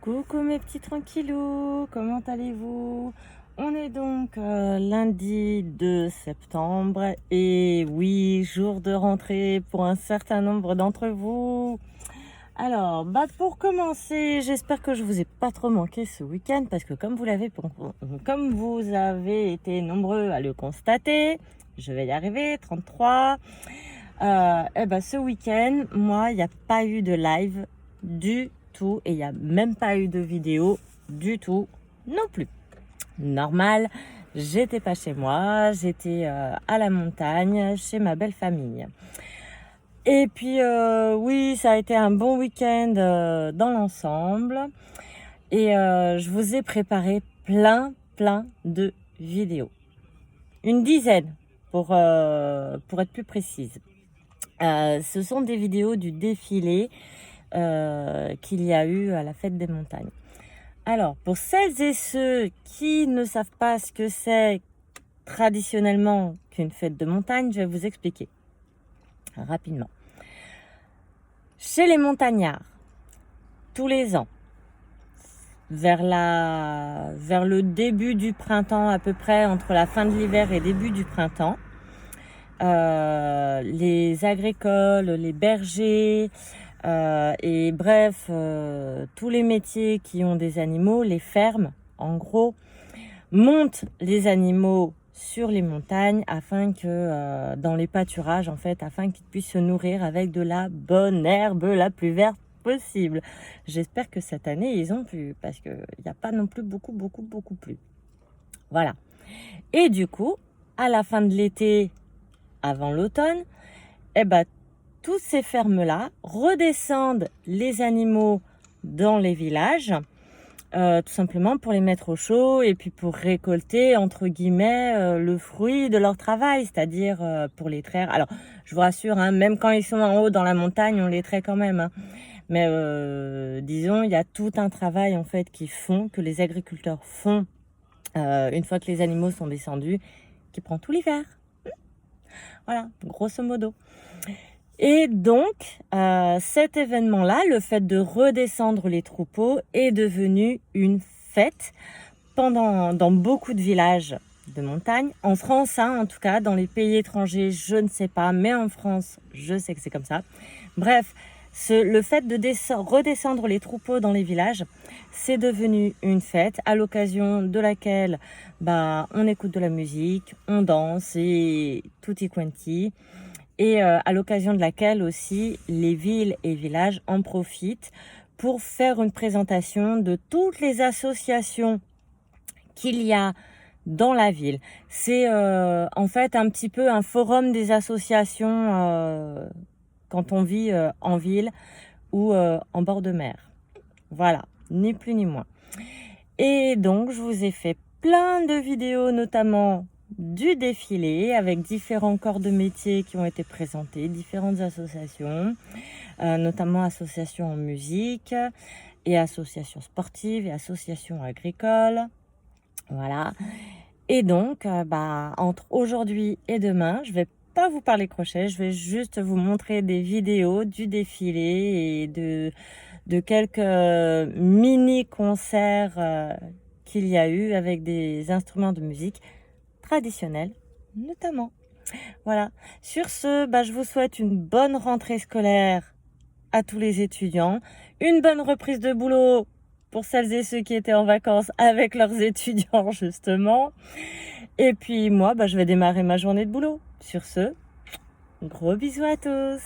Coucou mes petits tranquillous, comment allez-vous? On est donc lundi 2 septembre et oui, jour de rentrée pour un certain nombre d'entre vous. Alors, pour commencer, j'espère que je vous ai pas trop manqué ce week-end parce que comme vous avez été nombreux à le constater, je vais y arriver, 33. Ce week-end, moi, il n'y a pas eu de live du tout et il n'y a même pas eu de vidéo du tout non plus. Normal, j'étais pas chez moi, j'étais à la montagne chez ma belle famille. Et puis oui, ça a été un bon week-end dans l'ensemble et je vous ai préparé plein de vidéos. Une dizaine pour être plus précise. Ce sont des vidéos du défilé qu'il y a eu à la fête des montagnes. Alors, pour celles et ceux qui ne savent pas ce que c'est traditionnellement qu'une fête de montagne, je vais vous expliquer rapidement. Chez les montagnards, tous les ans, vers le début du printemps, à peu près entre la fin de l'hiver et début du printemps, les agricoles, les bergers, et bref, tous les métiers qui ont des animaux, les fermes, en gros, montent les animaux sur les montagnes afin que, dans les pâturages, en fait, afin qu'ils puissent se nourrir avec de la bonne herbe la plus verte possible. J'espère que cette année, ils ont plu, parce qu'il n'y a pas non plus beaucoup plu. Voilà. Et du coup, à la fin de l'été, avant l'automne, toutes ces fermes-là redescendent les animaux dans les villages, tout simplement pour les mettre au chaud et puis pour récolter, entre guillemets, le fruit de leur travail, c'est-à-dire pour les traire. Alors, je vous rassure, hein, même quand ils sont en haut dans la montagne, on les traite quand même. Hein. Mais disons, il y a tout un travail en fait que les agriculteurs font une fois que les animaux sont descendus, qui prend tout l'hiver. Voilà, grosso modo. Et donc, cet événement-là, le fait de redescendre les troupeaux, est devenu une fête dans beaucoup de villages de montagne. En France, hein, en tout cas, dans les pays étrangers, je ne sais pas, mais en France, je sais que c'est comme ça. Bref, le fait de redescendre les troupeaux dans les villages, c'est devenu une fête à l'occasion de laquelle on écoute de la musique, on danse et tutti quanti. Et à l'occasion de laquelle aussi les villes et villages en profitent pour faire une présentation de toutes les associations qu'il y a dans la ville. C'est en fait un petit peu un forum des associations quand on vit en ville ou en bord de mer. Voilà, ni plus ni moins. Et donc, je vous ai fait plein de vidéos, notamment du défilé, avec différents corps de métier qui ont été présentés, différentes associations, notamment associations en musique, et associations sportives, et associations agricoles. Voilà. Et donc, entre aujourd'hui et demain, je vais pas vous parler crochet, je vais juste vous montrer des vidéos du défilé et de quelques mini-concerts qu'il y a eu avec des instruments de musique traditionnels, notamment. Voilà. Sur ce, je vous souhaite une bonne rentrée scolaire à tous les étudiants, une bonne reprise de boulot pour celles et ceux qui étaient en vacances avec leurs étudiants, justement. Et puis moi, je vais démarrer ma journée de boulot. Sur ce, gros bisous à tous.